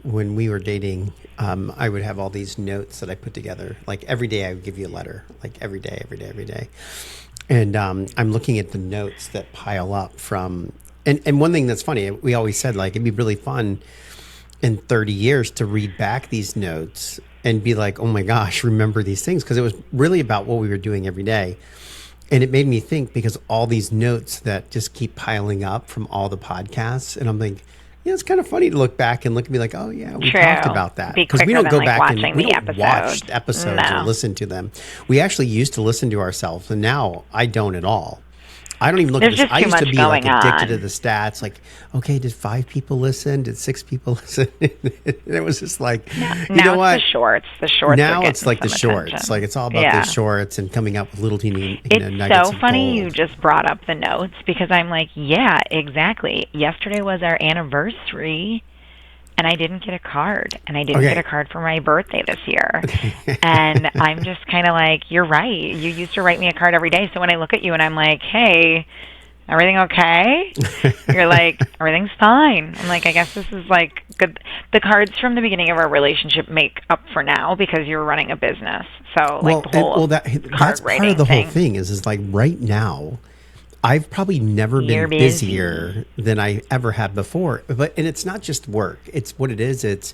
when we were dating, I would have all these notes that I put together. Like every day I would give you a letter, like every day, every day, every day. And I'm looking at the notes that pile up from, and one thing that's funny, we always said like, it'd be really fun in 30 years to read back these notes and be like, oh my gosh, remember these things. Because it was really about what we were doing every day. And it made me think, because all these notes that just keep piling up from all the podcasts. And I'm like, yeah, it's kind of funny to look back and look and be like, oh yeah, we talked about that. Because we don't go like back and we don't episodes. watch episodes or listen to them. We actually used to listen to ourselves, and now I don't at all. I don't even look at this. I used to be like addicted to the stats. Like, okay, did 5 people listen? Did 6 people listen? It was just like, you know what? It's the shorts. The shorts. Now it's like the shorts. Like it's all about the shorts and coming up with little teeny nuggets so funny of gold. you just brought up the notes, because I'm like, yeah, exactly. Yesterday was our anniversary, and I didn't get a card, and I didn't get a card for my birthday this year. And I'm just kind of like, you're right. You used to write me a card every day. So when I look at you and I'm like, hey, everything okay? You're like, everything's fine. I'm like, I guess this is like good. The cards from the beginning of our relationship make up for now, because you're running a business. So like that's part of the whole thing is like right now, I've probably never been busier than I ever have before. And it's not just work. It's what it is. It's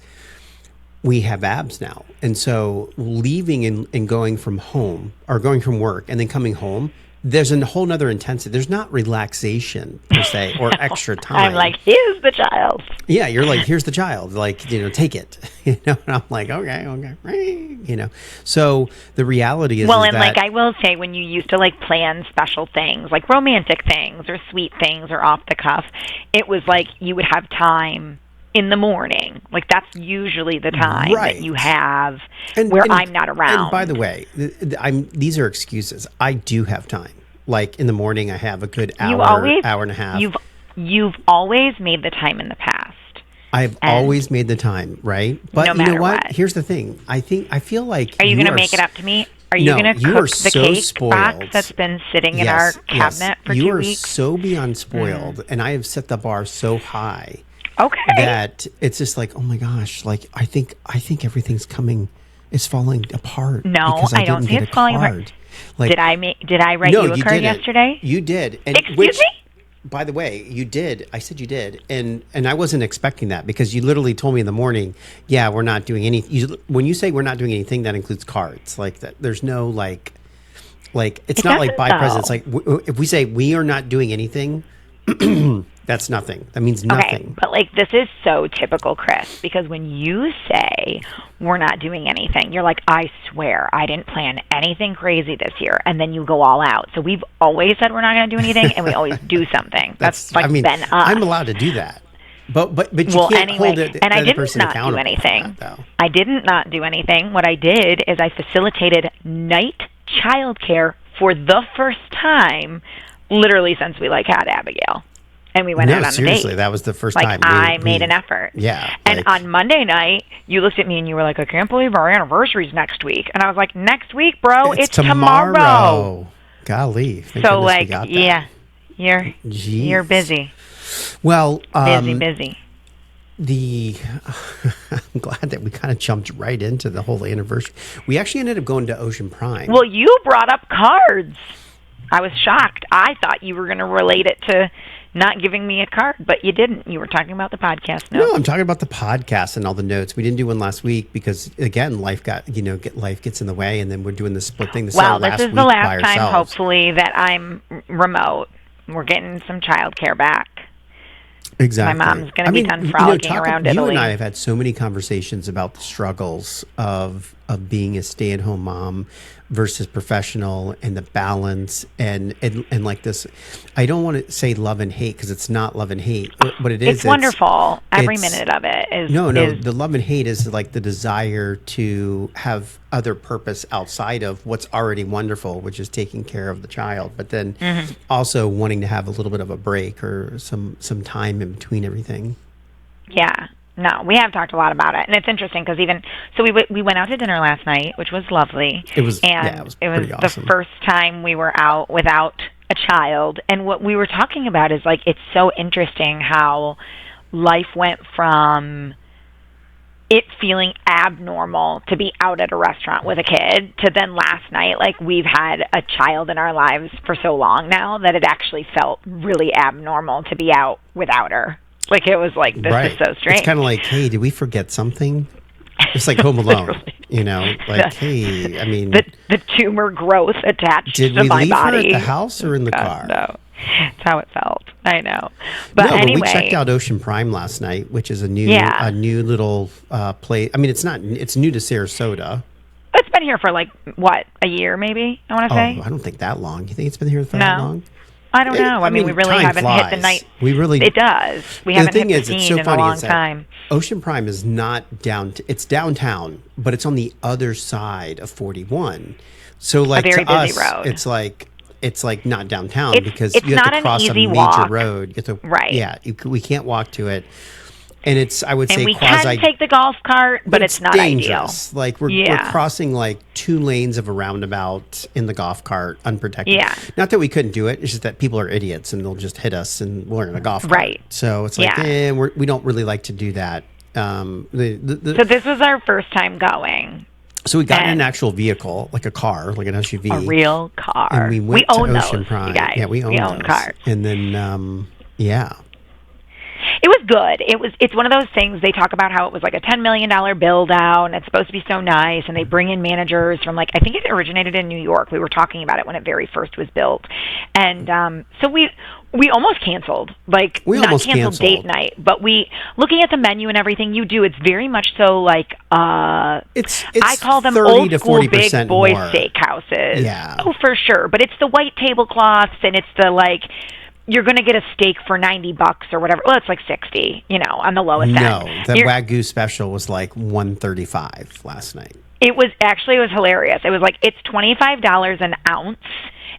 we have abs now. And so leaving and going from home, or going from work and then coming home, there's a whole nother intensity. There's not relaxation per se or extra time. I'm like, here's the child. Yeah, you're like, here's the child. Like, take it. And I'm like, okay. So the reality is, and like I will say, when you used to like plan special things, like romantic things or sweet things or off the cuff, it was like you would have time in the morning. Like that's usually the time that you have where I'm not around. And by the way, these are excuses. I do have time. Like in the morning, I have a good hour and a half. You've always made the time in the past. I've always made the time, right? But no you know what? what? Here's the thing. I feel like Are you going to make it up to me? Are you going to cook the cake box that's been sitting in our cabinet for 2 weeks? You are so beyond spoiled, and I have set the bar so high. Okay. That it's just like, oh my gosh, like I think everything's it's falling apart. No, I don't see it falling apart. Like, did I write you a card yesterday? You did. And Excuse me? By the way, you did. I said you did. And I wasn't expecting that, because you literally told me in the morning, yeah, we're not doing anything. When you say we're not doing anything, that includes cards. Like that, there's no like it's not like buy presents. Like if we say we are not doing anything, that's nothing. That means nothing. Okay, but like this is so typical Chris, because when you say we're not doing anything, you're like, I swear I didn't plan anything crazy this year, and then you go all out. So we've always said we're not going to do anything, and we always do something. That's like been us. I'm allowed to do that. But you can't hold it. And I did not do anything. I didn't not do anything. What I did is I facilitated night childcare for the first time, literally since we had Abigail. And we went out on a date. Seriously, that was the first time. I made an effort. Yeah. And on Monday night, you looked at me and you were like, I can't believe our anniversary's next week. And I was like, next week, bro, it's tomorrow. Golly. So yeah, you're busy. Well, busy. I'm glad that we kind of jumped right into the whole anniversary. We actually ended up going to Ocean Prime. Well, you brought up cards. I was shocked. I thought you were going to relate it to not giving me a card, but you didn't. You were talking about the podcast notes. No, I'm talking about the podcast and all the notes. We didn't do one last week because, again, life gets in the way, and then we're doing the split thing. This is the last time, hopefully, that I'm remote. We're getting some childcare back. Exactly. My mom's going to be done frolicking around Italy. You and I have had so many conversations about the struggles of being a stay-at-home mom versus professional, and the balance and like this. I don't want to say love and hate, because it's not love and hate. What it is, it's wonderful. Every minute of it is. No. The love and hate is like the desire to have other purpose outside of what's already wonderful, which is taking care of the child. But then also wanting to have a little bit of a break or some time in between everything. Yeah. No, we have talked a lot about it, and it's interesting because we went out to dinner last night, which was lovely. It was pretty awesome. The first time we were out without a child, and what we were talking about is it's so interesting how life went from it feeling abnormal to be out at a restaurant with a kid to then last night, like we've had a child in our lives for so long now that it actually felt really abnormal to be out without her. Like it was like, this is so strange. It's kind of like, hey, did we forget something? It's like Home Alone, you know, like, hey, I mean. The tumor growth attached to my body. Did we leave her at the house or in the car? No. That's how it felt. I know. But anyway. But we checked out Ocean Prime last night, which is a new little place. I mean, it's new to Sarasota. It's been here for like, what, a year maybe, I want to say? I don't think that long. You think it's been here for that long? I don't know. I mean, we really haven't hit the night. It does. We haven't hit the scene in a long time. Ocean Prime is not it's downtown, but it's on the other side of 41. So like a very to busy us, road. it's like not downtown because it's you have not to cross an a easy major walk. road. You have to, right. Yeah, we can't walk to it. And it's, I would say, we can take the golf cart, but it's not dangerous. Ideal. Like we're crossing like 2 lanes of a roundabout in the golf cart, unprotected. Yeah. Not that we couldn't do it. It's just that people are idiots and they'll just hit us and we're in a golf cart. Right. So it's like, we don't really like to do that. So this was our first time going. So we got in an actual vehicle, like a car, like an SUV. A real car. And we went own to Ocean those, Prime. You guys. Yeah, we own cars. And then, It was good. It's one of those things, they talk about how it was like a $10 million build out and it's supposed to be so nice, and they bring in managers from like, I think it originated in New York. We were talking about it when it very first was built. And so we almost canceled. Like we not canceled date night, but looking at the menu and everything it's very much so like it's I call them old school big boy steakhouses. Yeah. Oh, for sure. But it's the white tablecloths and it's the like, you're going to get a steak for $90 or whatever. Well, it's like 60, on the lowest end. No, the Wagyu special was like $135 last night. It was hilarious. It was like, it's $25 an ounce,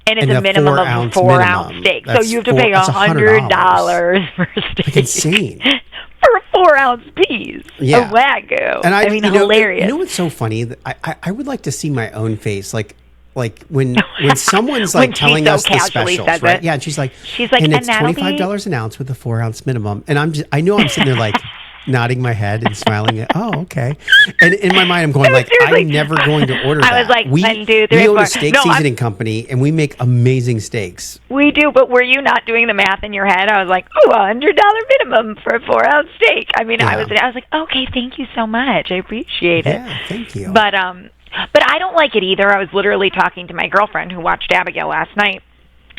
and it's a minimum of a 4-ounce steak. So you have to pay $100 for a steak. Like insane. For a 4-ounce piece of Wagyu. And I mean, hilarious. You know what's so funny? I would like to see my own face, like when someone's like telling us the specials, right? Yeah, and she's like, and it's $25 an ounce with a 4-ounce minimum, and I know I'm sitting there like nodding my head and smiling. Oh, okay. And in my mind, I'm going like, I'm never going to order that. I was like, we 1, 2, 3, we own 4. a steak seasoning company, and we make amazing steaks. We do, but were you not doing the math in your head? I was like, $100 minimum for a 4-ounce steak. I mean, I was like, okay, thank you so much. I appreciate it. Yeah, thank you. But I don't like it either. I was literally talking to my girlfriend who watched Abigail last night.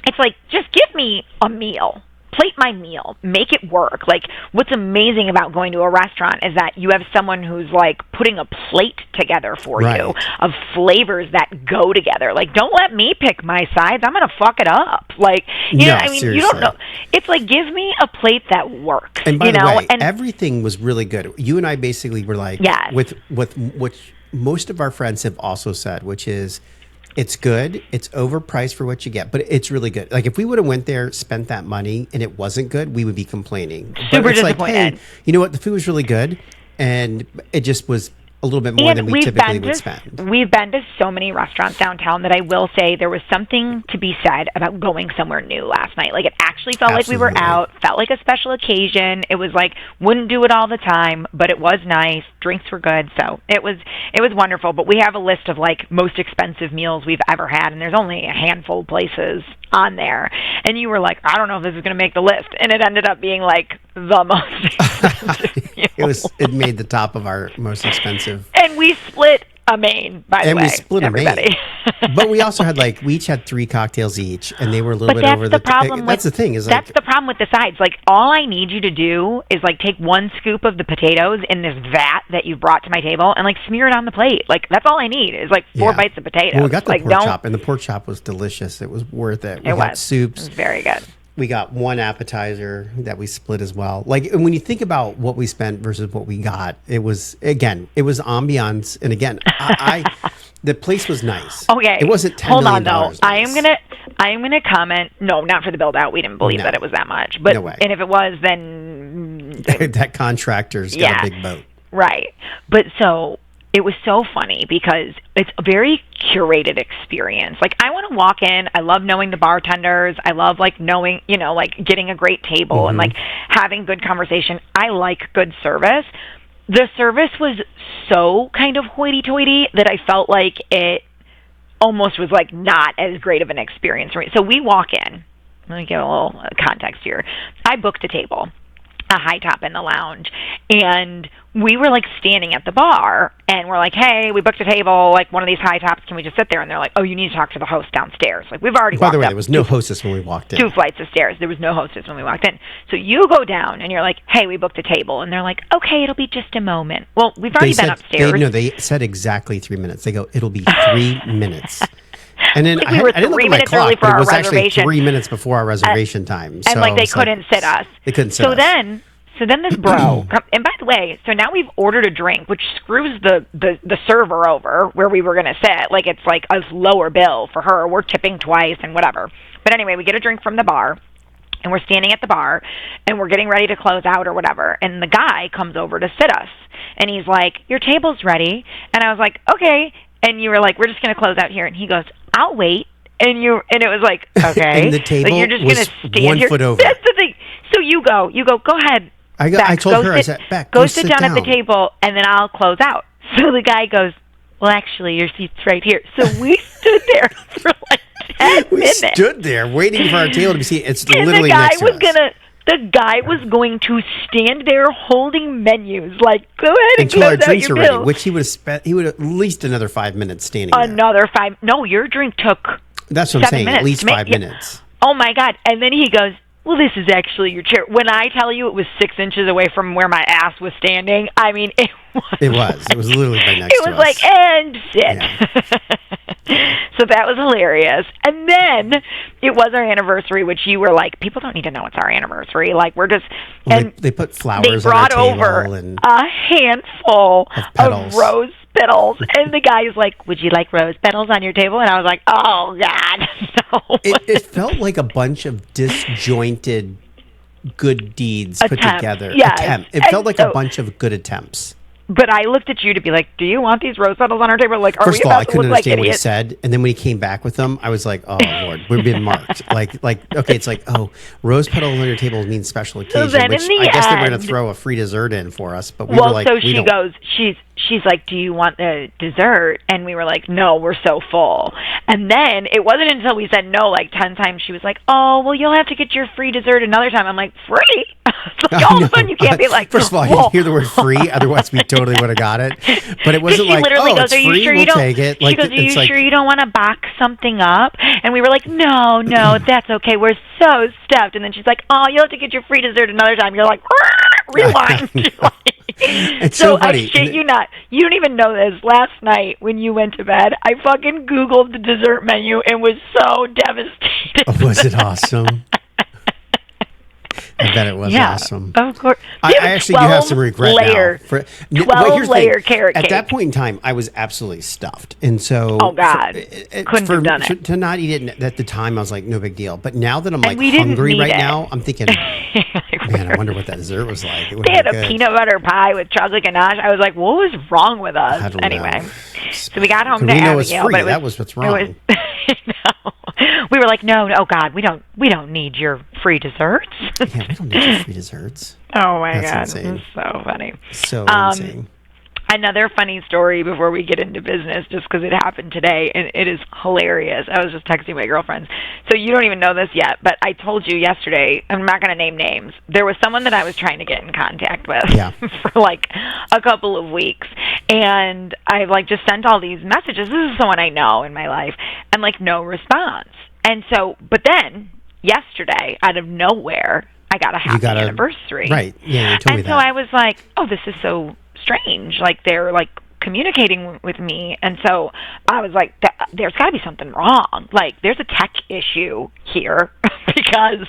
It's like, just give me a meal. Plate my meal. Make it work. Like, what's amazing about going to a restaurant is that you have someone who's, like, putting a plate together for you of flavors that go together. Like, don't let me pick my sides. I'm going to fuck it up. Like, seriously. You don't know. It's like, give me a plate that works. And by the way, everything was really good. You and I basically were like, with which most of our friends have also said, which is, it's good. It's overpriced for what you get, but it's really good. Like if we would have went there, spent that money, and it wasn't good, we would be complaining. Super disappointed. Like, hey, you know what? The food was really good, and it just was a little bit more than we typically would spend. We've been to so many restaurants downtown that I will say there was something to be said about going somewhere new last night. Like it actually felt like we were out, felt like a special occasion. It was like, wouldn't do it all the time, but it was nice. Drinks were good. So it was wonderful. But we have a list of like most expensive meals we've ever had, and there's only a handful of places on there. And you were like, I don't know if this is going to make the list. And it ended up being like the most expensive meal. It made the top of our most expensive. And we split a main, by the way. And we split a main. But we also had we each had 3 cocktails each, and they were a little bit over the problem. That's the thing. That's the problem with the sides. Like, all I need you to do is, take 1 scoop of the potatoes in this vat that you brought to my table and, smear it on the plate. Like, that's all I need is, 4 bites of potatoes. Well, we got the pork chop, and the pork chop was delicious. It was worth it. We got soups. It was very good. We got 1 appetizer that we split as well. And when you think about what we spent versus what we got, it was ambiance. And again, the place was nice. Okay. It wasn't $10 Hold on, million though. Nice. I am gonna comment. No, not for the build out. We didn't believe that it was that much. But no way. And if it was, then that contractor's got a big boat. Right. But so it was so funny because it's very curated experience. Like, I want to walk in. I love knowing the bartenders. I love, like, knowing, you know, like, getting a great table and, like, having good conversation. I like good service. The service was so kind of hoity-toity that I felt like it almost was, like, not as great of an experience for me. So we walk in. Let me give a little context here. I booked a table, a high top in the lounge, and we were like standing at the bar, and we're like, hey, we booked a table, like one of these high tops, can we just sit there? And they're like, oh, you need to talk to the host downstairs. Like, we've already By walked the way, up there was no hostess when we walked in. 2 flights of stairs. There was no hostess when we walked in. So you go down, and you're like, hey, we booked a table. And they're like, okay, it'll be just a moment. Well, we've already been upstairs. They said exactly 3 minutes. They go, it'll be 3 minutes. And then like I didn't look at my clock, but it was actually reservation. 3 minutes before our reservation time. And, like, they couldn't sit us. They couldn't sit us. So then this bro, and by the way, so now we've ordered a drink, which screws the server over where we were going to sit. Like, it's like a lower bill for her. We're tipping twice and whatever. But anyway, we get a drink from the bar, and we're standing at the bar, and we're getting ready to close out or whatever. And the guy comes over to sit us, and he's like, your table's ready. And I was like, okay. And you were like, we're just going to close out here. And he goes, I'll wait. And it was like, okay. And the table like, you're just was gonna stand 1 here. foot over. That's the thing. So you go ahead. I told her, I said, Beck, go sit down at the table, and then I'll close out. So the guy goes, well, actually, your seat's right here. So we stood there for like 10 minutes. We stood there waiting for our table to be seen. It's and literally next to us. The guy was going to stand there holding menus, like, go ahead and until our close drinks out your are ready, bill. which he would at least another 5 minutes standing there. Another 5. No, your drink took That's what I'm saying, minutes. at least 5 minutes. Oh, my God. And then he goes, well, this is actually your chair. When I tell you it was 6 inches away from where my ass was standing, I mean, it was. It was literally right next to us. It was like, and sit. Yeah. So that was hilarious. And then it was our anniversary, which you were like, people don't need to know it's our anniversary. Like, we're just. Well, and they put flowers they brought on our table over and a handful of rose petals. And the guy is like, would you like rose petals on your table? And I was like, oh, God, no. It felt like a bunch of disjointed good deeds put together. Yes. It felt like a bunch of good attempts. But I looked at you to be like, do you want these rose petals on our table? Like, First of all, I couldn't understand what he idiots? said. And then when he came back with them, I was like, oh, Lord, we're being marked. Okay, it's like, oh, rose petals on your table means special occasion, which I guess they were going to throw a free dessert in for us. But we were like, so she goes, she's like, do you want the dessert? And we were like, no, we're so full. And then it wasn't until we said no like 10 times, she was like, oh, well, you'll have to get your free dessert another time. I'm like, free? Like, all of a sudden you can't be like, first of all, I didn't hear the word free, otherwise we totally would have got it. But it wasn't like, oh, it's free, we'll take it. She goes, are you sure you don't want to box something up? And we were like, no, that's okay. We're so stuffed. And then she's like, oh, you'll have to get your free dessert another time. You're like, rewind. It's so funny. I shit you not. You don't even know this. Last night when you went to bed, I fucking Googled the dessert menu and was so devastated. Oh, was it awesome? I bet it was awesome. Of course. I actually do have some regret now. 12-layer carrot cake. At that point in time, I was absolutely stuffed. And so... Oh, God. Couldn't have done it. To not eat it at the time, I was like, no big deal. But now that I'm like hungry right now, I'm thinking, man, I wonder what that dessert was like. They had a peanut butter pie with chocolate ganache. I was like, what was wrong with us? I don't anyway, know. So we got home to Abigail. Was free. That was what's wrong. We were like, no, oh God, we don't need your free desserts. Yeah, we don't need your free desserts. Oh my That's God, insane. it's so funny. So insane. Another funny story before we get into business, just because it happened today, and it is hilarious. I was just texting my girlfriends. So you don't even know this yet, but I told you yesterday, I'm not going to name names. There was someone that I was trying to get in contact with for like a couple of weeks. And I like just sent all these messages. This is someone I know in my life. And like no response. And so, but then yesterday, out of nowhere, I got a happy anniversary. Right. Yeah, you told me that. And so I was like, oh, this is so strange. Like they're like communicating with me. And so I was like, there's got to be something wrong. Like there's a tech issue here because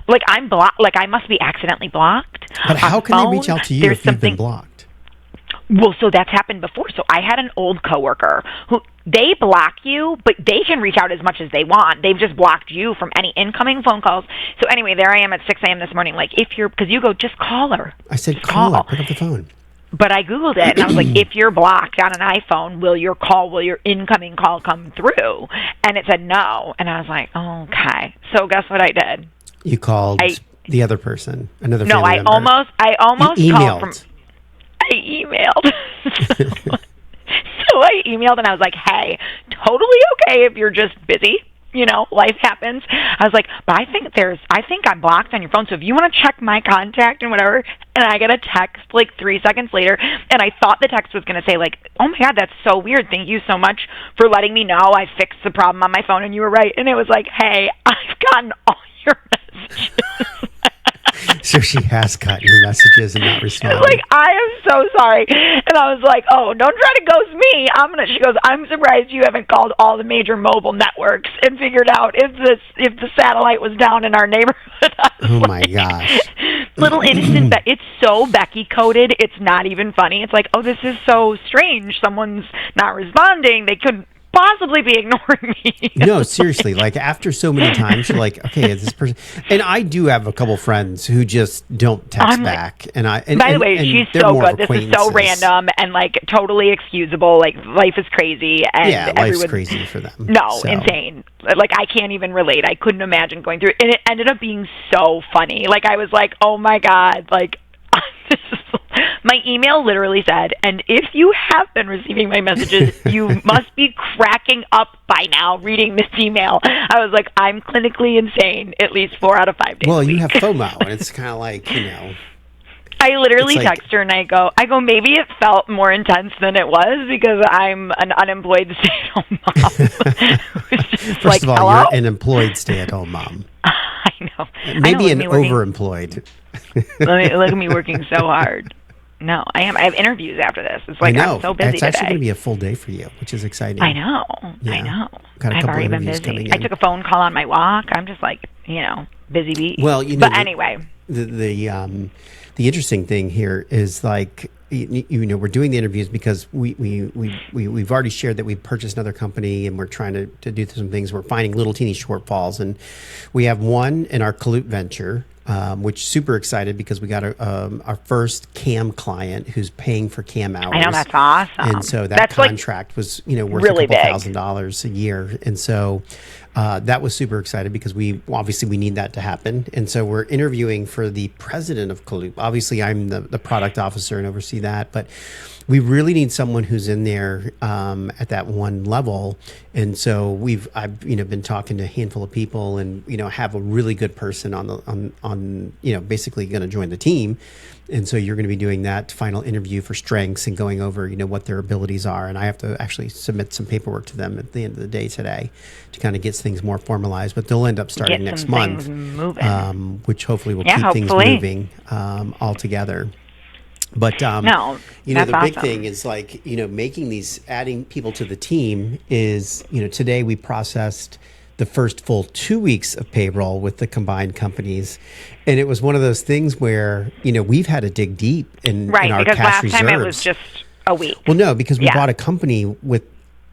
like I'm blocked. Like I must be accidentally blocked. But how can they reach out to you if you've been blocked? Well, so that's happened before. So I had an old coworker who they block you, but they can reach out as much as they want. They've just blocked you from any incoming phone calls. So anyway, there I am at 6 a.m. this morning. Like if you're, because you go, just call her. I said, call her. Pick up the phone. But I Googled it, and I was like, if you're blocked on an iPhone, will your incoming call come through? And it said no. And I was like, okay. So guess what I did? You called the other person, another no, family member. I almost you called from. I emailed. So I emailed, and I was like, hey, totally okay if you're just busy. Life happens. I was like, but I think I'm blocked on your phone. So if you want to check my contact and whatever, and I get a text like 3 seconds later, and I thought the text was going to say like, oh my God, that's so weird. Thank you so much for letting me know. I fixed the problem on my phone, and you were right. And it was like, hey, I've gotten all your messages. So she has gotten your messages and not responded. Like, I am so sorry. And I was like, oh, don't try to ghost me. She goes, I'm surprised you haven't called all the major mobile networks and figured out if the satellite was down in our neighborhood. Oh my gosh. Little innocent it's so Becky coded, it's not even funny. It's like, oh, this is so strange. Someone's not responding. They couldn't possibly be ignoring me. No, seriously. Like after so many times, you're like, okay, is this person? And I do have a couple friends who just don't text back. By the way, she's so good. This is so random and like totally excusable. Like life is crazy, and life's crazy for them. No, insane. Like I can't even relate. I couldn't imagine going through. And it ended up being so funny. Like I was like, oh my God, like. My email literally said, and if you have been receiving my messages, you must be cracking up by now reading this email. I was like, I'm clinically insane at least 4 out of 5 days. Well, you have FOMO, and it's kind of like, I literally text her and I go, maybe it felt more intense than it was because I'm an unemployed stay-at-home mom. First of all, hello? You're an employed stay-at-home mom. I know. Maybe an overemployed. Look at me working so hard. No, I am. I have interviews after this. It's like I'm so busy today. It's actually going to be a full day for you, which is exciting. I know. Got a couple already been interviews busy. coming in. I took a phone call on my walk. I'm just like, busy bee. Well, but anyway. The interesting thing here is like, we're doing the interviews because we've already shared that we purchased another company and we're trying to do some things. We're finding little teeny shortfalls, and we have one in our Kalut venture. Which super excited because we got our first CAM client who's paying for CAM hours. I know, that's awesome. And so that contract was worth really a couple $1,000s a year, and so that was super excited because we need that to happen. And so we're interviewing for the president of Kalut. Obviously, I'm the product officer and oversee that, but we really need someone who's in there at that one level. And so I've been talking to a handful of people, and have a really good person on basically going to join the team. And so you're going to be doing that final interview for strengths and going over what their abilities are. And I have to actually submit some paperwork to them at the end of the day today to kind of get things more formalized. But they'll end up starting next month, which hopefully will keep things moving all together. But the big thing is like adding people to the team is today we processed the first full 2 weeks of payroll with the combined companies, and it was one of those things where we've had to dig deep in our cash reserves. Right, because last time it was just a week. Well, no, because we bought a company with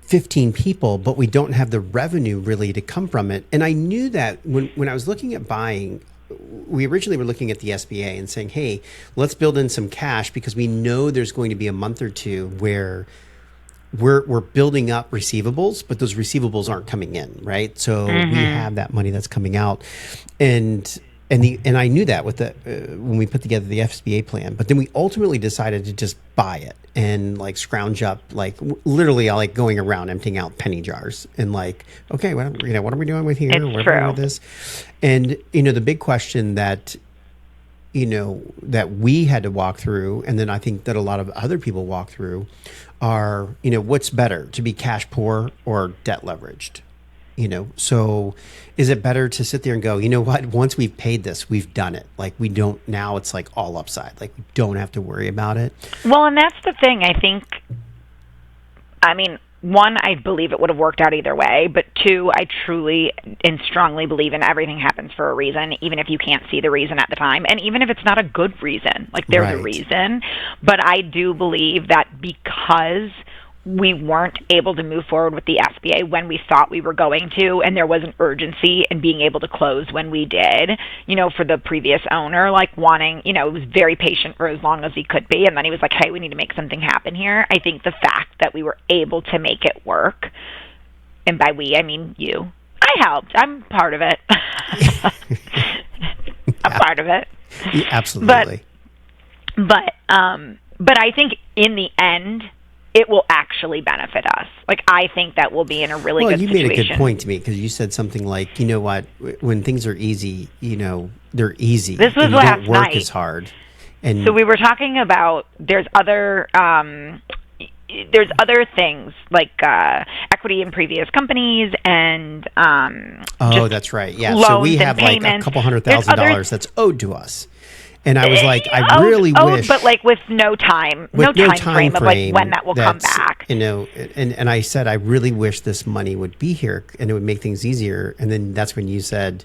15 people, but we don't have the revenue really to come from it. And I knew that when I was looking at buying. We originally were looking at the SBA and saying, hey, let's build in some cash because we know there's going to be a month or two where we're building up receivables, but those receivables aren't coming in, right? So we have that money that's coming out. And I knew that with when we put together the SBA plan, but then we ultimately decided to just buy it and like scrounge up, like literally like going around emptying out penny jars and like, okay, what are we doing with here? It's true. With this? And the big question that that we had to walk through, and then I think that a lot of other people walk through, are what's better, to be cash poor or debt leveraged? So is it better to sit there and go, what, once we've paid this, we've done it. Like we don't, now it's like all upside. Like we don't have to worry about it. Well, and that's the thing. One, I believe it would have worked out either way, but two, I truly and strongly believe in everything happens for a reason, even if you can't see the reason at the time, and even if it's not a good reason. Like there's a reason, but I do believe that because we weren't able to move forward with the SBA when we thought we were going to, and there was an urgency in being able to close when we did, for the previous owner, like wanting, it was very patient for as long as he could be, and then he was like, hey, we need to make something happen here. I think the fact that we were able to make it work, and by we, I mean you. I helped. I'm part of it. I'm part of it. Yeah, absolutely. But I think in the end, it will actually benefit us. Like, I think that we'll be in a really good situation. Well, you made a good point to me, because you said something like, you know what, when things are easy, they're easy. This was last night. Work is hard. And so we were talking about there's other things like equity in previous companies and that's right. Yeah. So we have like a couple $100,000 that's owed to us. And I was like, I really wish, but like with no time frame of like when that will come back. And I said, I really wish this money would be here and it would make things easier. And then that's when you said,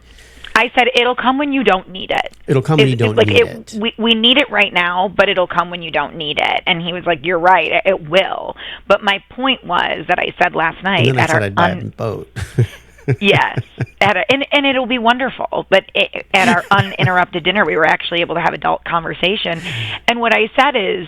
I said, it'll come when you don't need it. It'll come when you don't need it. We need it right now, but it'll come when you don't need it. And he was like, you're right, it will. But my point was that I said last night and then I said I'd buy a boat. Yes, and it'll be wonderful. But at our uninterrupted dinner, we were actually able to have adult conversation. And what I said is,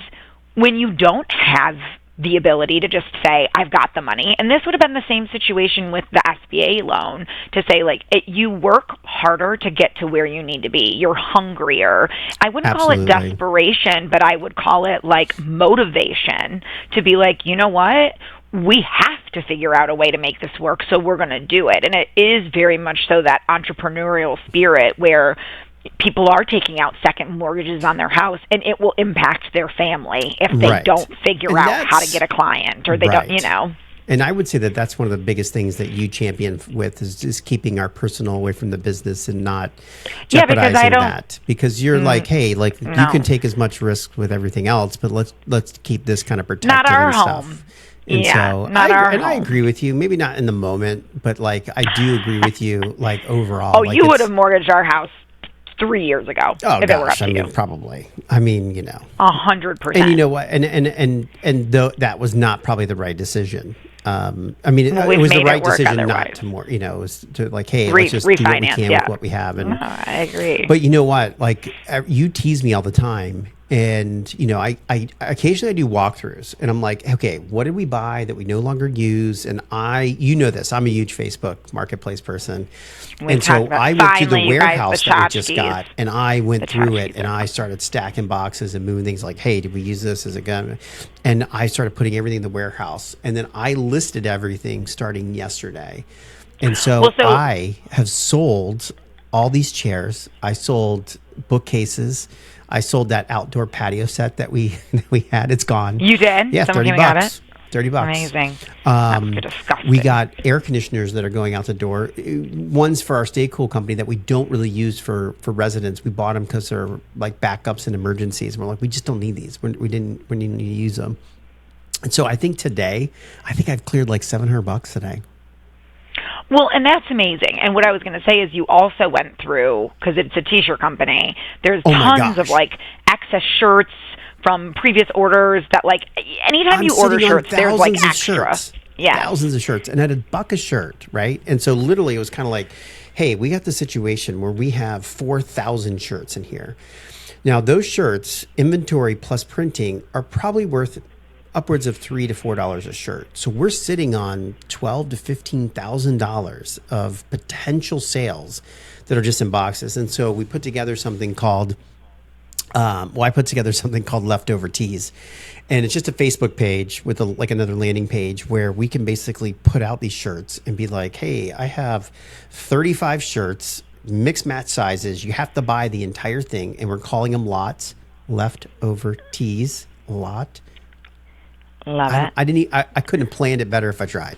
when you don't have the ability to just say, I've got the money, and this would have been the same situation with the SBA loan, to say, like, you work harder to get to where you need to be. You're hungrier. I wouldn't call it desperation, but I would call it, like, motivation to be like, you know what? We have to figure out a way to make this work, so we're going to do it. And it is very much so that entrepreneurial spirit where people are taking out second mortgages on their house, and it will impact their family if they don't figure out how to get a client, or they don't, And I would say that that's one of the biggest things that you champion with is just keeping our personal away from the business and not jeopardizing that. Because you're like, hey, like you can take as much risk with everything else, but let's keep this kind of protected not our and home. Stuff. And so I agree with you. Maybe not in the moment, but like I do agree with you. Like overall, like you would have mortgaged our house 3 years ago. Oh if gosh, it were up to you. Probably. I mean, 100%. And you know what? And though that was not probably the right decision. I mean, it was the right decision not to more. It was to like, hey, let's just do what we can with what we have. And I agree. But you know what? Like you tease me all the time. And, I occasionally do walkthroughs and I'm like, okay, what did we buy that we no longer use? And this, I'm a huge Facebook marketplace person. And so I went through the warehouse that we just got and I went through it and I started stacking boxes and moving things like, hey, did we use this as a gun? And I started putting everything in the warehouse. And then I listed everything starting yesterday. And so I have sold all these chairs. I sold bookcases. I sold that outdoor patio set that we had. It's gone. You did? Yeah, Someone $30. $30. Amazing. That's disgusting. We got air conditioners that are going out the door. One's for our Stay Cool company that we don't really use for residents. We bought them because they're like backups and emergencies. And we're like, we just don't need these. We didn't need to use them. And so I think I've cleared like $700 today. Well, and that's amazing. And what I was going to say is you also went through, because it's a t-shirt company, there's tons of like excess shirts from previous orders that like anytime you order shirts, there's like extra. Yeah. Thousands of shirts. And at $1 a shirt, right? And so literally it was kind of like, hey, we got the situation where we have 4,000 shirts in here. Now those shirts, inventory plus printing, are probably worth upwards of $3 to $4 a shirt. So we're sitting on $12,000 to $15,000 of potential sales that are just in boxes. And so we put together something called, I put together something called Leftover Tees. And it's just a Facebook page with like another landing page where we can basically put out these shirts and be like, hey, I have 35 shirts, mixed match sizes. You have to buy the entire thing. And we're calling them lots, Leftover Tees, lot. Love it. I couldn't have planned it better if I tried.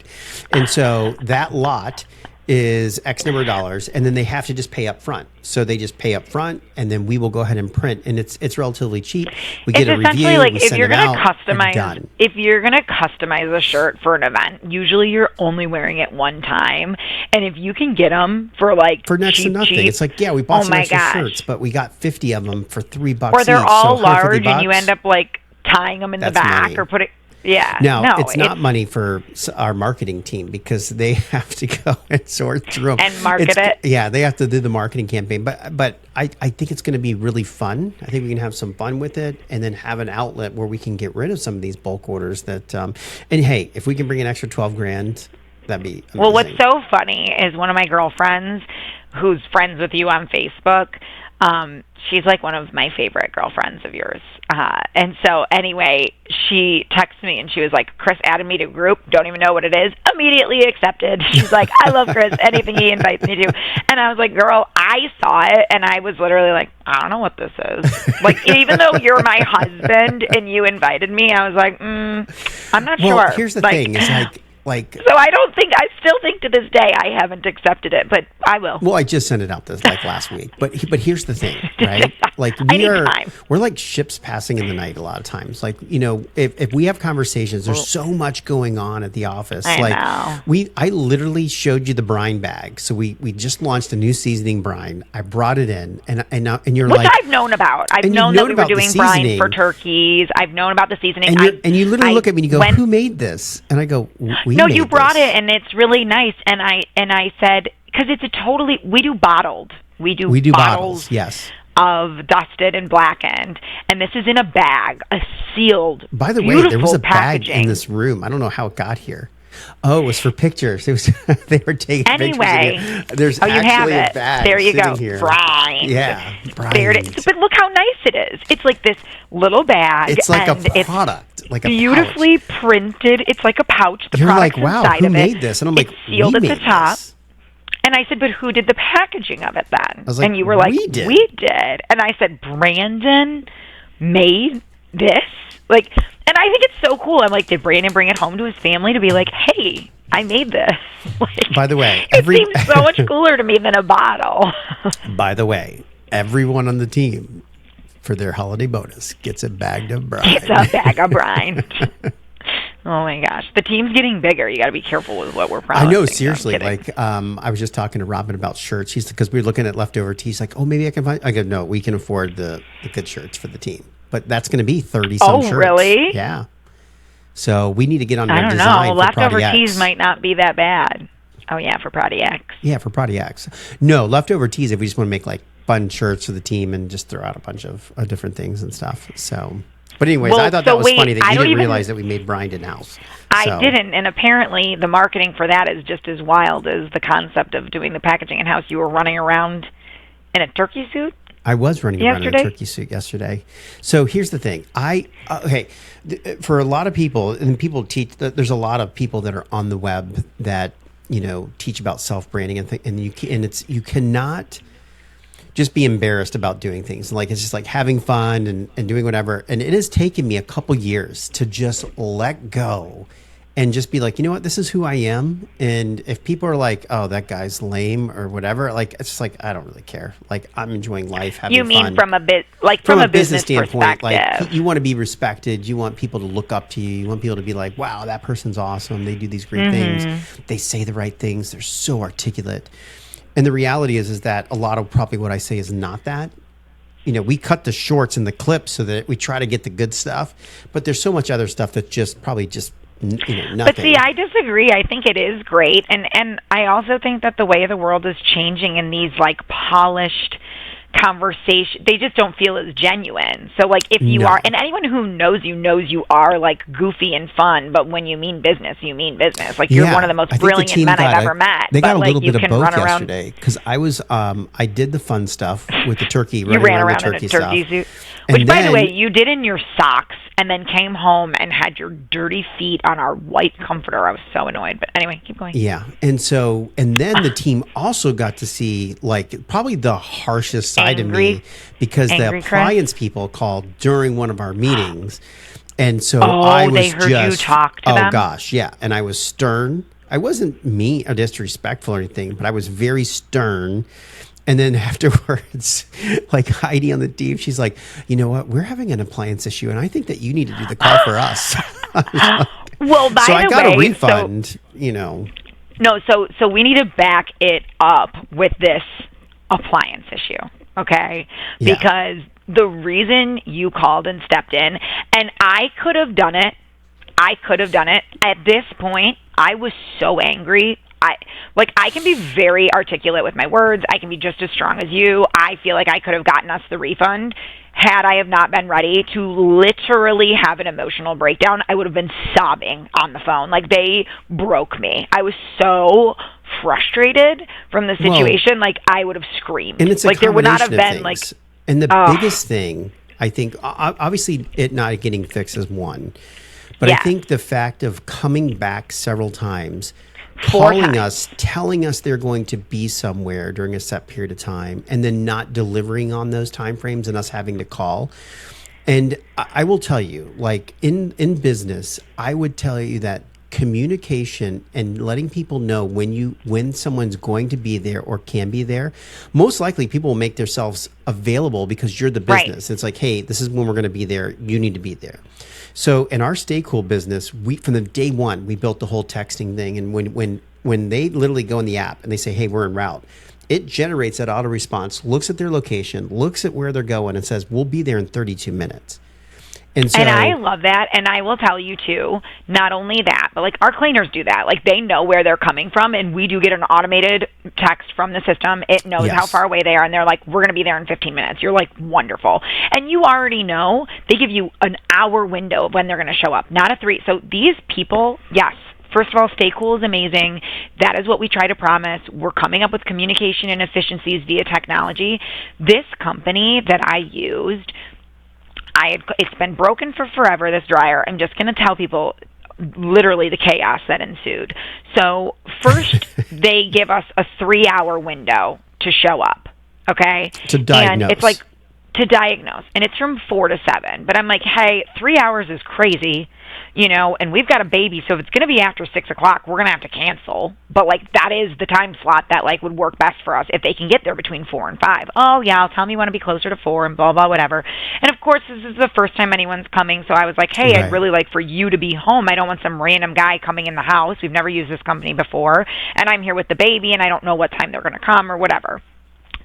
And so that lot is X number of dollars, and then they have to just pay up front. So they just pay up front, and then we will go ahead and print, and it's relatively cheap. We get a review, like we if send you're it gonna out, customize, if you're gonna customize a shirt for an event, usually you're only wearing it one time, and if you can get them for next to nothing, it's like we bought some extra shirts, but we got 50 of them for $3 or they're each, all so large, and you end up like tying them in the back money. or putting. Yeah. Now, No, it's not money for our marketing team because they have to go and sort through them. And market it. Yeah, they have to do the marketing campaign. But I think it's going to be really fun. I think we can have some fun with it and then have an outlet where we can get rid of some of these bulk orders that, and hey, if we can bring an extra 12 grand, that'd be amazing. Well, what's so funny is one of my girlfriends who's friends with you on Facebook, she's like one of my favorite girlfriends of yours. And so anyway, she texted me and she was like, Chris added me to a group, don't even know what it is, immediately accepted. She's like, I love Chris, anything he invites me to. And I was like, girl, I saw it and I was literally like, I don't know what this is. Like, even though you're my husband and you invited me, I was like, I'm not sure. Well, here's the thing, is like, so I still think to this day I haven't accepted it, but I will. Well, I just sent it out this last week, but here's the thing, right? Like we're like ships passing in the night a lot of times. Like, if we have conversations, there's so much going on at the office. I know. I literally showed you the brine bag. So we just launched a new seasoning brine. I brought it in, and you're which like, I've known about. I've known that we were doing brine for turkeys. I've known about the seasoning. And you literally look at me and you go, who made this? And I go, no, you brought it, and it's really nice. And I said, because it's we do bottled. We do bottles, yes, of dusted and blackened, and this is in a bag, a sealed. By the way, there was a packaging. Bag in this room. I don't know how it got here. Oh, it was for pictures. It was they were taking pictures. There's you have a it. bag. There you go. Here. Brine. Yeah, brine. There it is. But look how nice it is. It's like this little bag. It's like a product, like a beautifully pouch. printed. It's like a pouch. The You're product's like, wow, inside who of made it. this? And I'm like, it's sealed we at made the top. This. And I said, but who did the packaging of it then? I was like, and you were like, we did. And I said, Brandon made this? Like, and I think it's so cool. I'm like, did Brandon bring it home to his family to be like, hey, I made this? Like, by the way, it seems so much cooler to me than a bottle. By the way, everyone on the team for their holiday bonus gets a bag of brine. It's a bag of brine. Oh my gosh, the team's getting bigger. You got to be careful with what we're promising. I know, seriously. Like, I was just talking to Robin about shirts. Because we were looking at leftover tees. Like, oh, maybe I can find. I go, no, we can afford the good shirts for the team. But that's going to be 30-some shirts. Oh, really? Yeah. So we need to get on the design. I don't know. Leftover tees might not be that bad. Oh yeah, for Prodi X. Yeah, for Prodi X. No, leftover tees if we just want to make like fun shirts for the team and just throw out a bunch of different things and stuff. So. But anyways, I thought that was funny that you didn't realize that we made brine in-house. I didn't, and apparently the marketing for that is just as wild as the concept of doing the packaging in-house. You were running around in a turkey suit? I was running around in a turkey suit yesterday. So here's the thing. For a lot of people, and people teach, there's a lot of people that are on the web that, teach about self-branding and you cannot just be embarrassed about doing things. Like, it's just like having fun and doing whatever. And it has taken me a couple years to just let go and just be like, you know what, this is who I am. And if people are like, oh, that guy's lame or whatever, like, it's just like, I don't really care. Like, I'm enjoying life, having fun. You mean from a business standpoint, perspective. like, you want to be respected. You want people to look up to you. You want people to be like, wow, that person's awesome. They do these great things. They say the right things. They're so articulate. And the reality is that a lot of probably what I say is not that. We cut the shorts and the clips so that we try to get the good stuff, but there's so much other stuff that nothing. But see, I disagree. I think it is great, and I also think that the way the world is changing in these like polished conversation, they just don't feel as genuine. So like if you are, and anyone who knows you are like goofy and fun, but when you mean business, you mean business. Like you're one of the most brilliant men I've ever met. They got a little bit of both yesterday because I was I did the fun stuff with the turkey. You ran around in a turkey suit. Which, by the way, you did in your socks and then came home and had your dirty feet on our white comforter. I was so annoyed. But anyway, keep going. Yeah. And then the team also got to see, like, probably the harshest side of me because the appliance people called during one of our meetings. And so I was they heard you talk to them? Oh, gosh, yeah. And I was stern. I wasn't mean or disrespectful or anything, but I was very stern. And then afterwards, like Heidi on the team, she's like, you know what? We're having an appliance issue, and I think that you need to do the call for us. Well, by so I the got way, a refund, No, so we need to back it up with this appliance issue, okay? Yeah. Because the reason you called and stepped in, and I could have done it I could have done it. At this point, I was so angry. I can be very articulate with my words. I can be just as strong as you. I feel like I could have gotten us the refund had I have not been ready to literally have an emotional breakdown. I would have been sobbing on the phone. Like, they broke me. I was so frustrated from the situation. Like, I would have screamed. And it's like, there would not have been like. And the biggest thing, I think, obviously, it not getting fixed is one. But I think the fact of coming back several times, calling us, telling us they're going to be somewhere during a set period of time, and then not delivering on those timeframes and us having to call. And I will tell you, like in business, I would tell you that communication and letting people know when someone's going to be there or can be there, most likely people will make themselves available because you're the business. Right. It's like, hey, this is when we're going to be there. You need to be there. So in our Stay Cool business, from the day one, we built the whole texting thing. And when they literally go in the app and they say, hey, we're en route, it generates that auto response, looks at their location, looks at where they're going, and says, we'll be there in 32 minutes. And I love that. And I will tell you, too, not only that, but like our cleaners do that. Like, they know where they're coming from, and we do get an automated text from the system. It knows how far away they are, and they're like, we're going to be there in 15 minutes. You're like, wonderful. And you already know they give you an hour window of when they're going to show up, not a 3. So these people, yes. First of all, Stay Cool is amazing. That is what we try to promise. We're coming up with communication and efficiencies via technology. This company that I used, it's been broken for forever, this dryer. I'm just going to tell people literally the chaos that ensued. So first, they give us a 3-hour window to show up, okay? To diagnose. And it's like, to diagnose. And it's from 4 to 7. But I'm like, hey, 3 hours is crazy, and we've got a baby, so if it's going to be after 6 o'clock, we're going to have to cancel. But, like, that is the time slot that, like, would work best for us if they can get there between 4 and 5. Oh, yeah, I'll tell me you want to be closer to 4 and blah, blah, whatever. And, of course, this is the first time anyone's coming, so I was like, hey, I'd really like for you to be home. I don't want some random guy coming in the house. We've never used this company before, and I'm here with the baby, and I don't know what time they're going to come or whatever.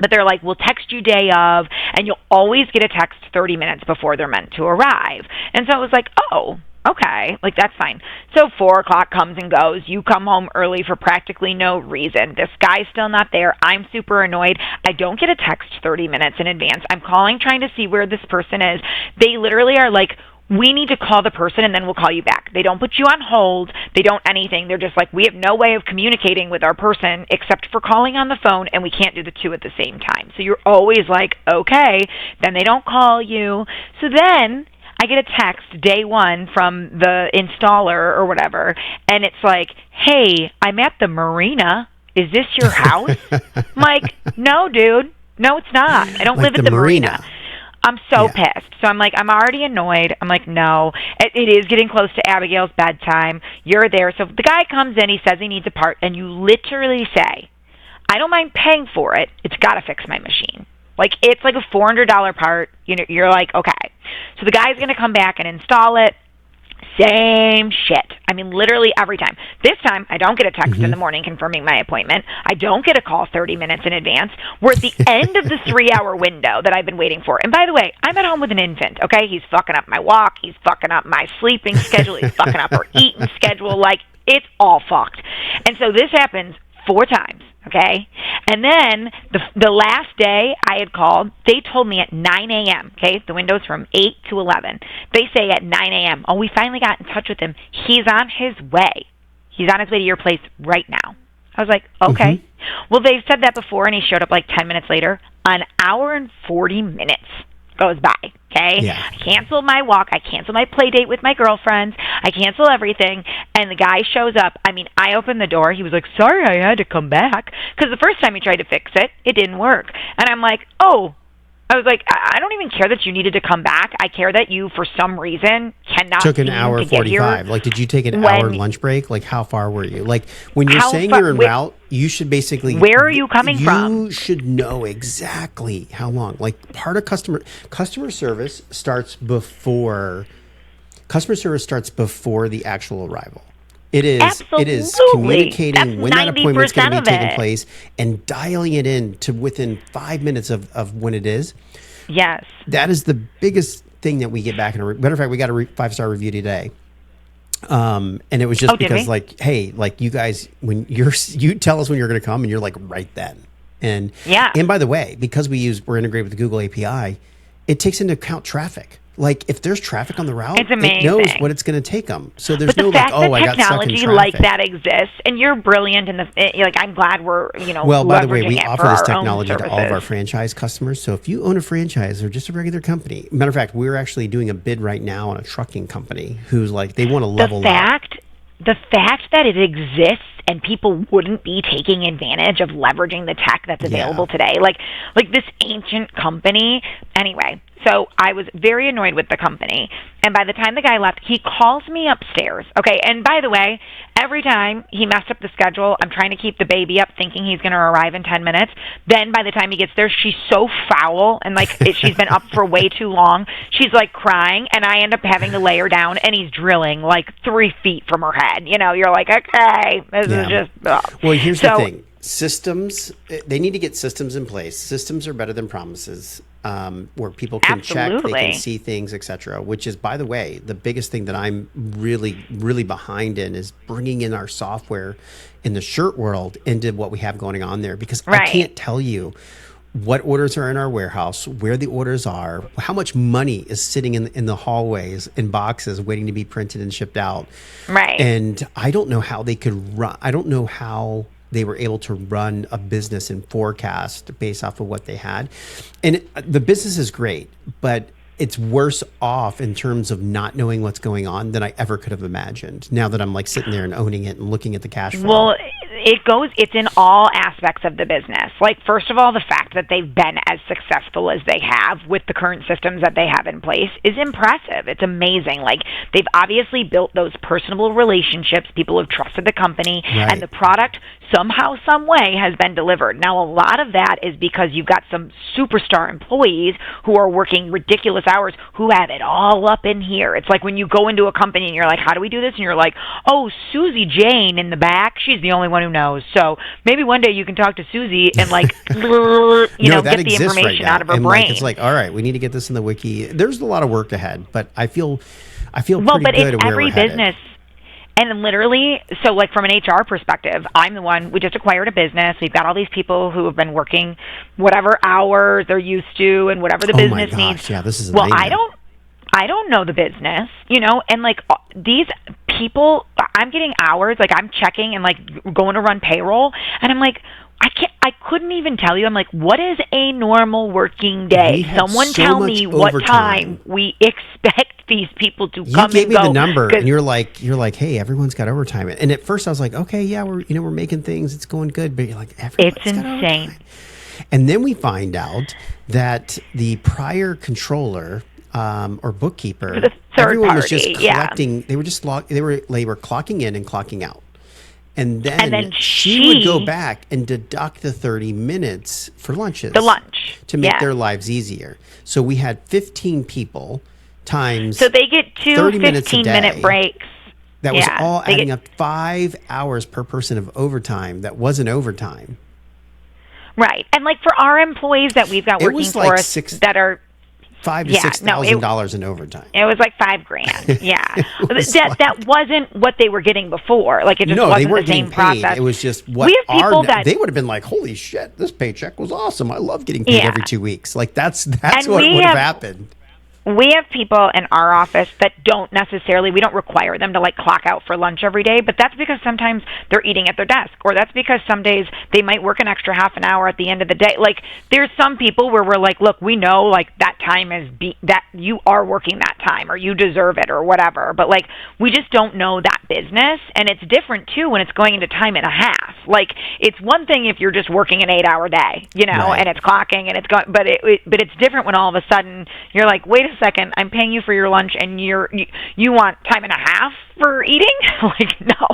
But they're like, we'll text you day of, and you'll always get a text 30 minutes before they're meant to arrive. And so I was like, oh, okay, like, that's fine. So 4 o'clock comes and goes. You come home early for practically no reason. This guy's still not there. I'm super annoyed. I don't get a text 30 minutes in advance. I'm calling trying to see where this person is. They literally are like, we need to call the person and then we'll call you back. They don't put you on hold. They don't anything. They're just like, we have no way of communicating with our person except for calling on the phone, and we can't do the two at the same time. So you're always like, okay. Then they don't call you. So then I get a text day one from the installer or whatever, and it's like, hey, I'm at the marina. Is this your house? I'm like, no, dude. No, it's not. I don't live at the marina. I'm so pissed. So I'm like, I'm already annoyed. I'm like, no. It is getting close to Abigail's bedtime. You're there. So the guy comes in. He says he needs a part. And you literally say, I don't mind paying for it. It's got to fix my machine. Like, it's like a $400 part. You're like, okay. So the guy's going to come back and install it. Same shit. I mean, literally every time. This time, I don't get a text in the morning confirming my appointment. I don't get a call 30 minutes in advance. We're at the end of the 3-hour window that I've been waiting for. And by the way, I'm at home with an infant, okay? He's fucking up my walk. He's fucking up my sleeping schedule. He's fucking up our eating schedule. Like, it's all fucked. And so this happens 4 times. Okay? And then the last day I had called, they told me at 9 a.m., okay? The window's from 8 to 11. They say at 9 a.m., oh, we finally got in touch with him. He's on his way. He's on his way to your place right now. I was like, okay. Well, they've said that before, and he showed up like 10 minutes later. An hour and 40 minutes goes by, okay? Yeah. I canceled my walk. I canceled my play date with my girlfriends. I canceled everything, and the guy shows up. I mean, I opened the door. He was like, sorry, I had to come back, because the first time he tried to fix it, it didn't work. And I'm like, oh. I was like, I don't even care that you needed to come back. I care that you, for some reason, cannot took an hour 45. Like, did you take an hour lunch break? Like, how far were you? Like, when you're saying you're en route, you should basically... Where are you coming from? You should know exactly how long. Like, part of customer service starts before... Customer service starts before the actual arrival. It is communicating when that appointment's going to be taking place and dialing it in to within 5 minutes of when it is. Yes. That is the biggest thing that we get back in. Matter of fact, we got a 5-star review today. And it was just did we? because like, hey, like you guys, when you tell us when you're going to come and you're like right then. And, Yeah. and by the way, because we're integrated with the Google API, it takes into account traffic. Like if there's traffic on the route, It's amazing. it knows what it's going to take them. So there's But no the fact like, oh, I that got stuck in technology traffic. like that exists, and you're brilliant in like I'm glad we're Well, by the way, leveraging we it offer for this our own technology to all of our services. franchise customers. So if you own a franchise or just a regular company, matter of fact, we're actually doing a bid right now on a trucking company who's like they want to level up. The fact that it exists and people wouldn't be taking advantage of leveraging the tech that's available today, like this ancient company. Anyway, so I was very annoyed with the company, and by the time the guy left, he calls me upstairs. Okay, and by the way, every time he messed up the schedule, I'm trying to keep the baby up, thinking he's going to arrive in 10 minutes. Then by the time he gets there, she's so foul, and like she's been up for way too long. She's like crying, and I end up having to lay her down, and he's drilling like 3 feet from her head. You know, you're like, okay, this is just. Ugh. Well, here's the thing: systems. They need to get systems in place. Systems are better than promises. Where people can check, they can see things, etc. Which is, by the way, the biggest thing that I'm really, really behind in is bringing in our software in the shirt world into what we have going on there. Because I can't tell you what orders are in our warehouse, where the orders are, how much money is sitting in the hallways in boxes waiting to be printed and shipped out. Right. And I don't know how they could run. I don't know how they were able to run a business and forecast based off of what they had. And the business is great, but it's worse off in terms of not knowing what's going on than I ever could have imagined. Now that I'm like sitting there and owning it and looking at the cash flow. Well, it's in all aspects of the business. Like, first of all, the fact that they've been as successful as they have with the current systems that they have in place is impressive. It's amazing. Like, they've obviously built those personable relationships. People have trusted the company, and the product somehow, some way has been delivered. Now, a lot of that is because you've got some superstar employees who are working ridiculous hours who have it all up in here. It's like when you go into a company and you're like, how do we do this? And you're like, oh, Susie Jane in the back, she's the only one who knows. So maybe one day you can talk to Susie and like, get the information out of her brain. Like, it's like, all right, we need to get this in the wiki. There's a lot of work ahead, but I feel pretty good at where we're business. Headed. And literally, so like from an HR perspective, I'm the one, we just acquired a business. We've got all these people who have been working whatever hours they're used to and whatever the business needs. Yeah, this is I don't know the business, and like these people, I'm getting hours, like I'm checking and like going to run payroll, and I'm like, I couldn't even tell you. I'm like, what is a normal working day? Someone tell me what time we expect these people to come and go. You gave me the number, and you're like, hey, everyone's got overtime. And at first I was like, okay, yeah, we're making things, it's going good. But you're like, everyone's it's insane. And then we find out that the prior controller or bookkeeper, everyone was just collecting. They were just they were clocking in and clocking out. And then she would go back and deduct the 30 minutes for lunches. The lunch. To make their lives easier. So we had 15 people times So they get two 15-minute breaks. That was all adding up 5 hours per person of overtime. That wasn't overtime. Right. And like for our employees that we've got working for us that are $5,000 to $6,000 in overtime. It was like $5,000. Yeah, that wasn't what they were getting before. Like it just wasn't they weren't the same getting paid. process. It was just what they would have been like. Holy shit! This paycheck was awesome. I love getting paid every 2 weeks. Like that's what would have happened. We have people in our office that don't necessarily, we don't require them to like clock out for lunch every day, but that's because sometimes they're eating at their desk, or that's because some days they might work an extra half an hour at the end of the day. Like there's some people where we're like, look, we know like that time is that you are working that time or you deserve it or whatever, but like we just don't know that business. And it's different too when it's going into time and a half. Like it's one thing if you're just working an 8-hour day, and it's clocking and it's going, but it's different when all of a sudden you're like, wait a second, I'm paying you for your lunch and you want time and a half for eating? Like, no.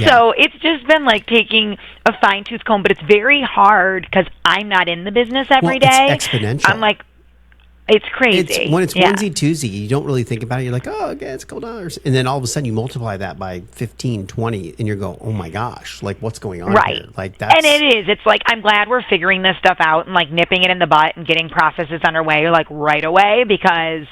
So it's just been like taking a fine-tooth comb, but it's very hard because I'm not in the business every day. It's exponential. I'm like, it's crazy. When it's onesie twosie, you don't really think about it. You're like, oh, okay, it's $2. And then all of a sudden you multiply that by 15, 20, and you go, oh my gosh, like what's going on here? Like that's... And it is. It's like, I'm glad we're figuring this stuff out and like nipping it in the butt and getting processes underway like right away because,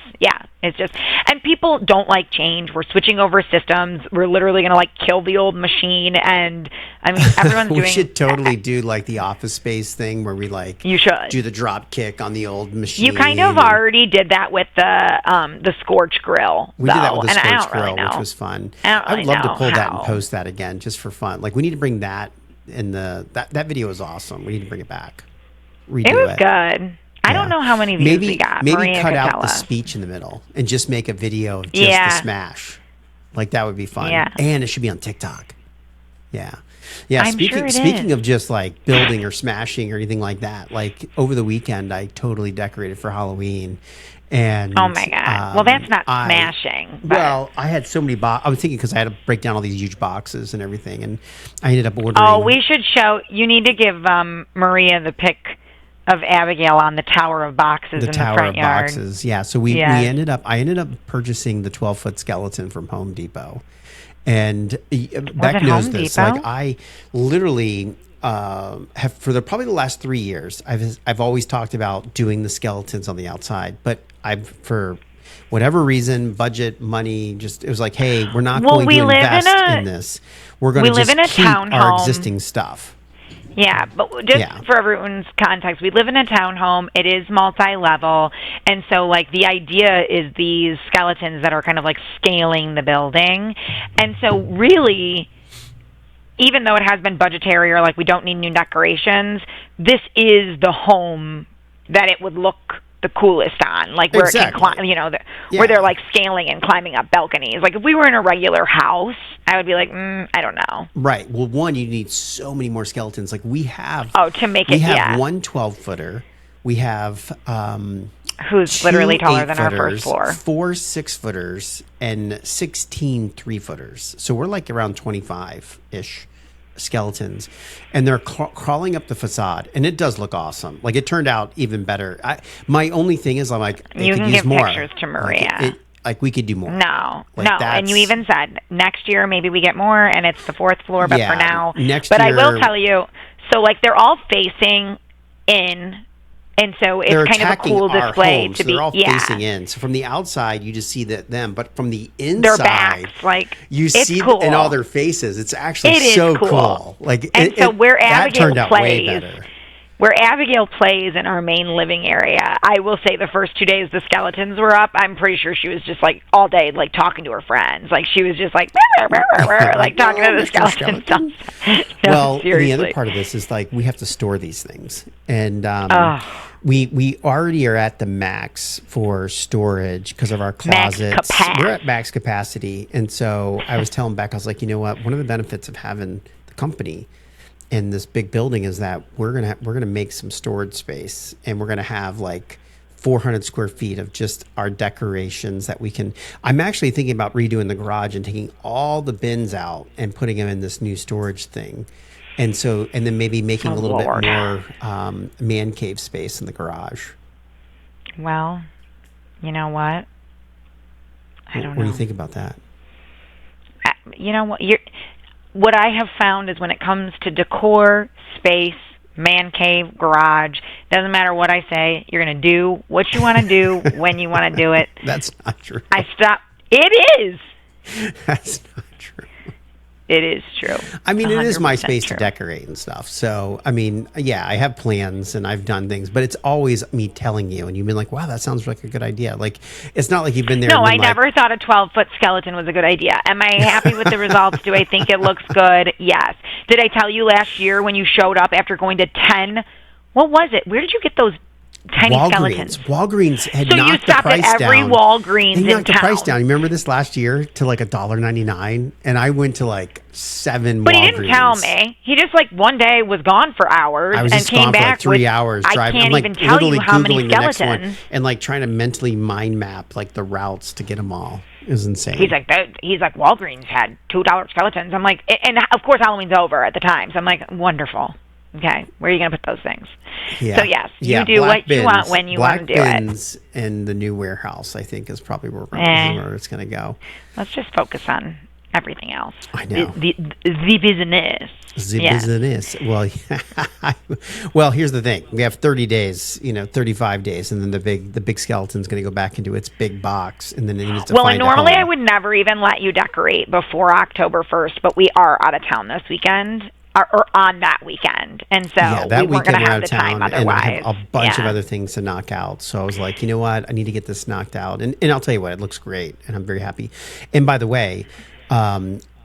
It's just, and people don't like change. We're switching over systems. We're literally going to like kill the old machine. And I mean, everyone's we doing. should totally do like the Office Space thing where we like you should do the drop kick on the old machine. You kind of already did that with the Scorch Grill. We did that with the Scorch really Grill, which was fun. I would love to pull that and post that again just for fun. Like we need to bring that in that video is awesome. We need to bring it back. Redo it was good. I don't know how many views we got. Maybe Maria cut out the speech in the middle and just make a video of just the smash. Like that would be fun. Yeah. And it should be on TikTok. Yeah. Speaking of just like building or smashing or anything like that, like over the weekend I totally decorated for Halloween. And oh my god! Well, that's not smashing. Well, I had so many I was thinking because I had to break down all these huge boxes and everything, and I ended up ordering. Oh, we should show. You need to give Maria the pic of Abigail on the tower of boxes in the front yard. Boxes, yeah. So I ended up purchasing the 12-foot skeleton from Home Depot, and Beck knows this. Like I literally have for probably the last 3 years, I've always talked about doing the skeletons on the outside, but for whatever reason, budget, money, just it was like, hey, we're not going to invest in this. We're going to just keep our existing stuff. Yeah, but just for everyone's context, we live in a townhome. It is multi-level, and so like the idea is these skeletons that are kind of like scaling the building, and so really, even though it has been budgetary or like we don't need new decorations, this is the home that it would look the coolest on, like where it can climb, where they're like scaling and climbing up balconies. Like if we were in a regular house, I would be like, I don't know. Right. Well, one, you need so many more skeletons. Like we have. Oh, to make it. We have one 12-footer. We have. Who's literally taller than our first floor. 4 6-footers and 16 3-footers. So we're like around 25-ish skeletons, and they're crawling up the facade, and it does look awesome. Like it turned out even better. My only thing is I'm like, you can give pictures to Maria. Like we could do more. No. And you even said next year maybe we get more, and it's the 4th floor. But for now, but I will tell you. So like they're all facing in. And so it's kind of a cool display to be. They're all facing in. So from the outside, you just see them, but from the inside, their backs, like you see cool. in all their faces. It's actually so cool. Like so where Abigail turned out way better. Where Abigail plays in our main living area, I will say the first 2 days the skeletons were up, I'm pretty sure she was just like all day like talking to her friends. Like she was just like like talking to the skeletons. Well, the other part of this is like we have to store these things, and we already are at the max for storage because of our closets. We're at max capacity, and so I was telling Beck, I was like, you know what? One of the benefits of having the company in this big building is that we're gonna make some storage space, and we're gonna have like 400 square feet of just our decorations that we can. I'm actually thinking about redoing the garage and taking all the bins out and putting them in this new storage thing, and then maybe making a little bit more man cave space in the garage. Well, you know what? I don't know. What do you think about that? You know what? What I have found is when it comes to decor, space, man cave, garage, doesn't matter what I say, you're going to do what you want to do when you want to do it. That's not true. It is. That's not true. It is true. I mean, it is my space to decorate and stuff. So, I mean, yeah, I have plans and I've done things, but it's always me telling you, and you've been like, wow, that sounds like a good idea. Like, it's not like you've been there. No, I never thought a 12-foot skeleton was a good idea. Am I happy with the results? Do I think it looks good? Yes. Did I tell you last year when you showed up after going to 10? What was it? Where did you get those tiny skeletons? Walgreens had knocked the price down. So you stopped at every Walgreens in town. They knocked the price down. You remember this last year to like $1.99, and I went to like 7 but Walgreens. He didn't tell me. He just like one day was gone for hours and came back for like 3 hours driving. I can't I'm like even tell you how many Googling the next skeletons. one and like trying to mentally mind map like the routes to get them all. It was insane. He's like Walgreens had $2 skeletons. I'm like, and of course Halloween's over at the time, so I'm like, wonderful. Okay, where are you going to put those things? Yeah. So yes, you do what you want when you want to do it. Black bins and the new warehouse, I think, is probably where it's going to go. Let's just focus on everything else. I know. The business. The Yeah. business. Well, well, here's the thing. We have 30 days, 35 days, and then the big skeleton's going to go back into its big box, and then it needs to Well, find and normally a I home. would never even let you decorate before October 1st, but we are out of town this weekend, or on that weekend, and so Yeah, that we weren't weekend going to we're out have of the time town, and I have otherwise. a bunch of Yeah. other things to knock out. So I was like, you know what? I need to get this knocked out, and I'll tell you what, it looks great, and I'm very happy. And by the way,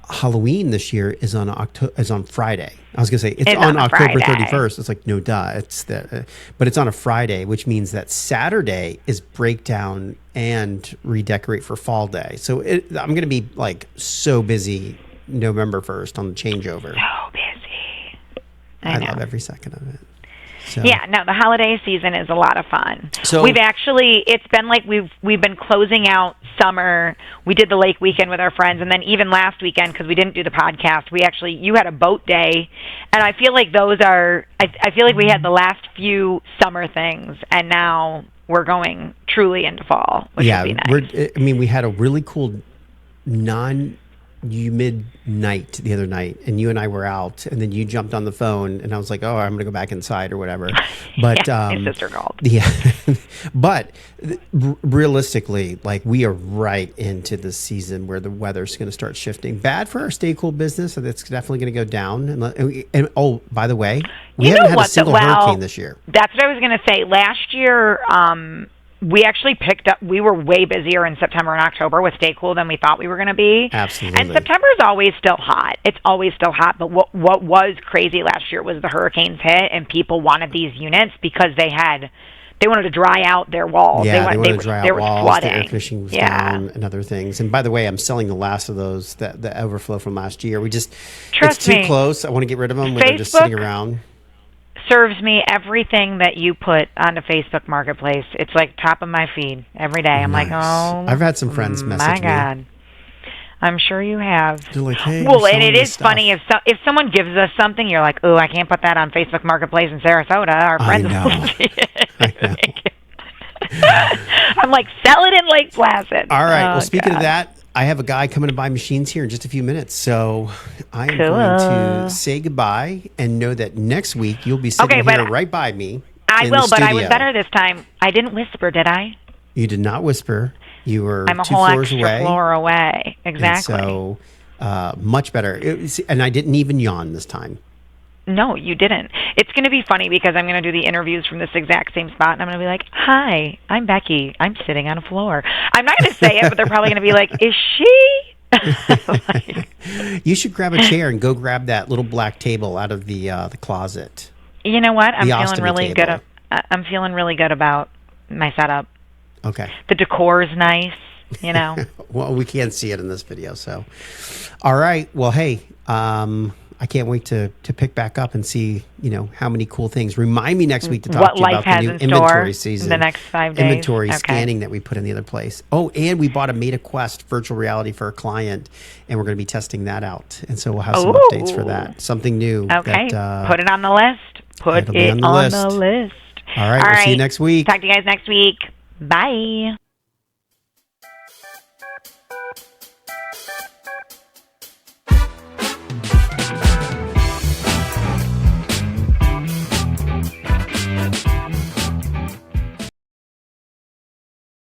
Halloween this year is on Friday. I was gonna say it's on a October Friday. 31st. It's like no duh. But it's on a Friday, which means that Saturday is breakdown and redecorate for Fall Day. So I'm gonna be like so busy November 1st on the changeover. So busy. I know. love every second of it. So. Yeah, no, the holiday season is a lot of fun. So- it's been like we've been closing out summer. We did the lake weekend with our friends, and then even last weekend, because we didn't do the podcast, you had a boat day, and I feel like I feel like we had the last few summer things, and now we're going truly into fall, which would be nice. we had a really cool non-humid night the other night, and you and I were out, and then you jumped on the phone, and I was like, oh, I'm going to go back inside or whatever. But Yeah, my sister called. Yeah, but realistically, like we are right into the season where the weather's going to start shifting. Bad for our Stay Cool business, so that's definitely going to go down. And oh, by the way, we You know haven't had a what, single hurricane this year. That's what I was going to say. Last year, we actually picked up. We were way busier in September and October with Stay Cool than we thought we were going to be. Absolutely. And September is always still hot. It's always still hot. But what was crazy last year was the hurricanes hit, and people wanted these units because they wanted to dry out their walls. Yeah, they wanted to dry out walls. Flooding. The air conditioning was down, and other things. And by the way, I'm selling the last of those, the overflow from last year. It's too me. close. I want to get rid of them when they're just sitting around. Serves me everything that you put onto Facebook Marketplace. It's like top of my feed every day. I'm Nice. like, oh, I've had some friends message my me. God. I'm sure you have. They're like, hey, well, we're and selling it this is stuff. funny if someone gives us something, you're like, oh, I can't put that on Facebook Marketplace in Sarasota. Our friends know. will see it. I know. I'm like, sell it in Lake Placid. All right. Oh, Well, speaking God. of that, I have a guy coming to buy machines here in just a few minutes. So I am Cool. going to say goodbye and know that next week you'll be sitting Okay, here right by me. I in will, the but I was studio. better this time. I didn't whisper, did I? You did not whisper. You were I'm a two whole floors extra away. floor away. Exactly. And so much better. And I didn't even yawn this time. No, you didn't. It's going to be funny because I'm going to do the interviews from this exact same spot, and I'm going to be like, hi, I'm Becky. I'm sitting on a floor. I'm not going to say it, but they're probably going to be like, is she? You should grab a chair and go grab that little black table out of the closet. You know what? I'm The feeling ostomy really table. good. I'm feeling really good about my setup. Okay. The decor is nice, you know. Well, we can't see it in this video, so. All right. Well, hey, I can't wait to pick back up and see, how many cool things. Remind me next week to talk What to you life about the has new in store inventory season. the next 5 days. Inventory Okay. scanning that we put in the other place. Oh, and we bought a Meta Quest virtual reality for a client, and we're going to be testing that out. And so we'll have some updates for that. Something new. Okay. That, Put it on the list. Put it'll be it on the on list. the list. All right. We'll see you next week. Talk to you guys next week. Bye.